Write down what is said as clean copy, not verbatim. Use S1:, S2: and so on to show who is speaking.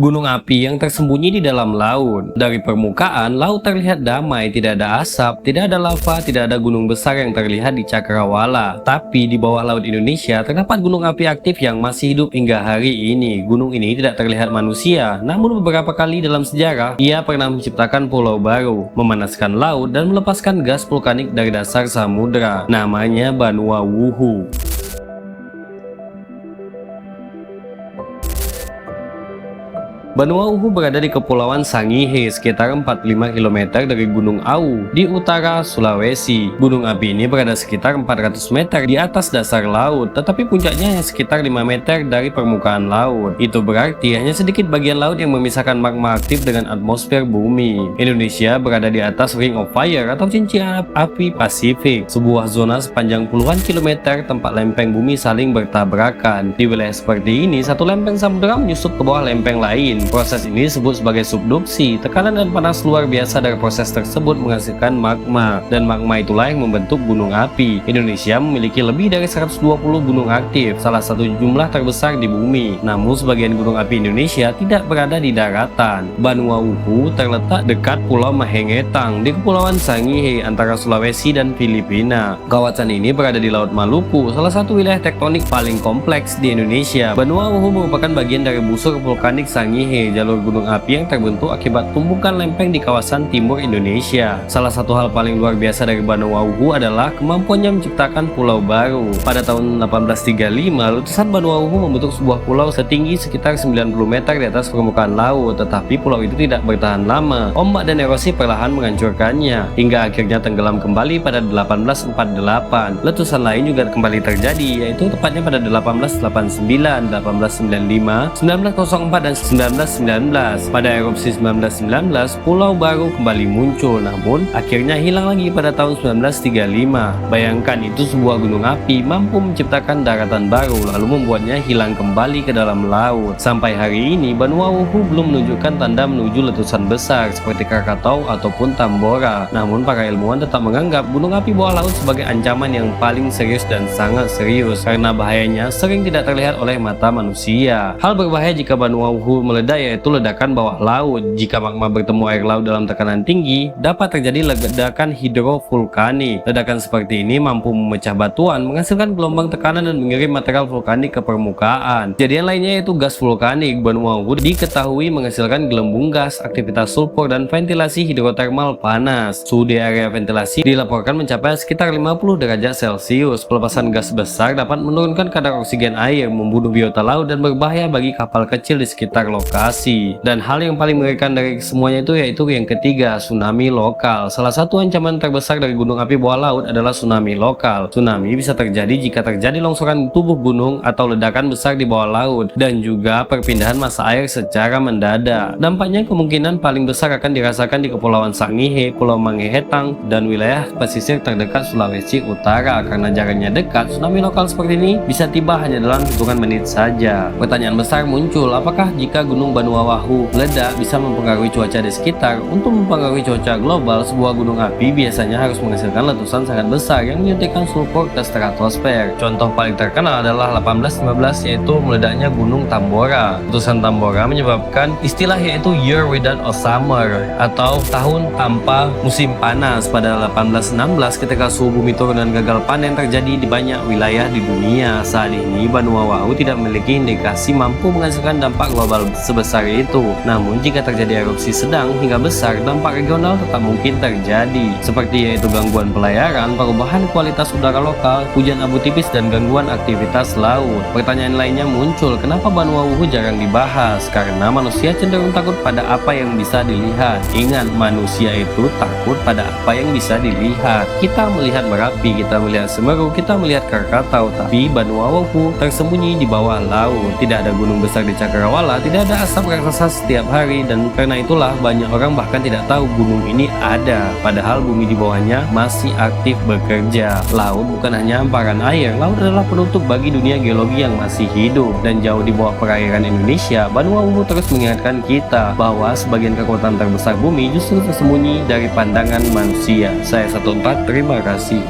S1: Gunung api yang tersembunyi di dalam laut. Dari permukaan, laut terlihat damai, tidak ada asap, tidak ada lava, tidak ada gunung besar yang terlihat di Cakrawala. Tapi di bawah laut Indonesia, terdapat gunung api aktif yang masih hidup hingga hari ini. Gunung ini tidak terlihat manusia, namun beberapa kali dalam sejarah, ia pernah menciptakan pulau baru, memanaskan laut, dan melepaskan gas vulkanik dari dasar samudera. Namanya Banua Wuhu. Banua Wuhu berada di Kepulauan Sangihe, sekitar 45 km dari Gunung Au di utara Sulawesi. Gunung api ini berada sekitar 400 meter di atas dasar laut, tetapi puncaknya hanya sekitar 5 meter dari permukaan laut. Itu berarti hanya sedikit bagian laut yang memisahkan magma aktif dengan atmosfer bumi. Indonesia berada di atas Ring of Fire atau cincin api Pasifik, sebuah zona sepanjang puluhan kilometer tempat lempeng bumi saling bertabrakan. Di wilayah seperti ini, satu lempeng samudera menyusup ke bawah lempeng lain. Proses ini disebut sebagai subduksi. Tekanan dan panas luar biasa dari proses tersebut menghasilkan magma, dan magma itulah yang membentuk gunung api. Indonesia memiliki lebih dari 120 gunung aktif, salah satu jumlah terbesar di bumi. Namun sebagian gunung api Indonesia tidak berada di daratan. Banua Wuhu terletak dekat Pulau Mahengetang di Kepulauan Sangihe antara Sulawesi dan Filipina. Kawasan ini berada di Laut Maluku, salah satu wilayah tektonik paling kompleks di Indonesia. Banua Wuhu merupakan bagian dari busur vulkanik Sangihe, jalur gunung api yang terbentuk akibat tumbukan lempeng di kawasan timur Indonesia. Salah satu hal paling luar biasa dari Banua Wuhu adalah kemampuannya menciptakan pulau baru. Pada tahun 1835, letusan Banua Wuhu membentuk sebuah pulau setinggi sekitar 90 meter di atas permukaan laut, tetapi pulau itu tidak bertahan lama. Ombak dan erosi perlahan menghancurkannya, hingga akhirnya tenggelam kembali pada 1848. Letusan lain juga kembali terjadi, yaitu tepatnya pada 1889, 1895, 1904, dan 1919. Pada erupsi 1919, pulau baru kembali muncul, namun akhirnya hilang lagi pada tahun 1935. Bayangkan, itu sebuah gunung api mampu menciptakan daratan baru lalu membuatnya hilang kembali ke dalam laut. Sampai hari ini, Banua Wuhu belum menunjukkan tanda menuju letusan besar seperti Krakatau ataupun Tambora. Namun para ilmuwan tetap menganggap gunung api bawah laut sebagai ancaman yang paling serius dan sangat serius karena bahayanya sering tidak terlihat oleh mata manusia. Hal berbahaya jika Banua Wuhu meledak yaitu ledakan bawah laut. Jika magma bertemu air laut dalam tekanan tinggi, dapat terjadi ledakan hidrovulkanik. Ledakan seperti ini mampu memecah batuan, menghasilkan gelombang tekanan dan mengirim material vulkanik ke permukaan. Kejadian lainnya yaitu gas vulkanik. Banua Wuhu diketahui menghasilkan gelembung gas, aktivitas sulfur, dan ventilasi hidrotermal panas. Suhu di area ventilasi dilaporkan mencapai sekitar 50 derajat Celcius. Pelepasan gas besar dapat menurunkan kadar oksigen air, membunuh biota laut, dan berbahaya bagi kapal kecil di sekitar lokasi. Dan hal yang paling mengerikan dari semuanya itu yaitu yang ketiga, tsunami lokal. Salah satu ancaman terbesar dari gunung api bawah laut adalah tsunami lokal. Tsunami bisa terjadi jika terjadi longsoran tubuh gunung atau ledakan besar di bawah laut, dan juga perpindahan massa air secara mendadak. Dampaknya kemungkinan paling besar akan dirasakan di Kepulauan Sangihe, Pulau Mahengetang, dan wilayah pesisir terdekat Sulawesi Utara. Karena jaraknya dekat, tsunami lokal seperti ini bisa tiba hanya dalam hitungan menit saja. Pertanyaan besar muncul, apakah jika gunung Banua Wuhu meledak bisa mempengaruhi cuaca di sekitar? Untuk mempengaruhi cuaca global, sebuah gunung api biasanya harus menghasilkan letusan sangat besar yang menyuntikkan sulfur ke stratosfer. Contoh paling terkenal adalah 1815, yaitu meledaknya gunung Tambora. Letusan Tambora menyebabkan istilah yaitu Year Without a Summer atau tahun tanpa musim panas pada 1816 ketika suhu bumi turun dan gagal panen terjadi di banyak wilayah di dunia. Saat ini Banua Wuhu tidak memiliki indikasi mampu menghasilkan dampak global sebesar itu. Namun jika terjadi erupsi sedang hingga besar, dampak regional tetap mungkin terjadi, seperti yaitu gangguan pelayaran, perubahan kualitas udara lokal, hujan abu tipis, dan gangguan aktivitas laut. Pertanyaan lainnya muncul, kenapa Banua Wuhu jarang dibahas? Karena manusia cenderung takut pada apa yang bisa dilihat. Ingat, manusia itu takut pada apa yang bisa dilihat. Kita melihat Merapi, kita melihat Semeru, kita melihat Krakatau, tapi Banua Wuhu tersembunyi di bawah laut. Tidak ada gunung besar di Cakrawala, tidak ada asap raksasa setiap hari, dan karena itulah banyak orang bahkan tidak tahu gunung ini ada, padahal bumi di bawahnya masih aktif bekerja. Laut bukan hanya hamparan air, laut adalah penutup bagi dunia geologi yang masih hidup, dan jauh di bawah perairan Indonesia, Banua Wuhu terus mengingatkan kita bahwa sebagian kekuatan terbesar bumi justru tersembunyi dari pandangan manusia. Saya 14, terima kasih.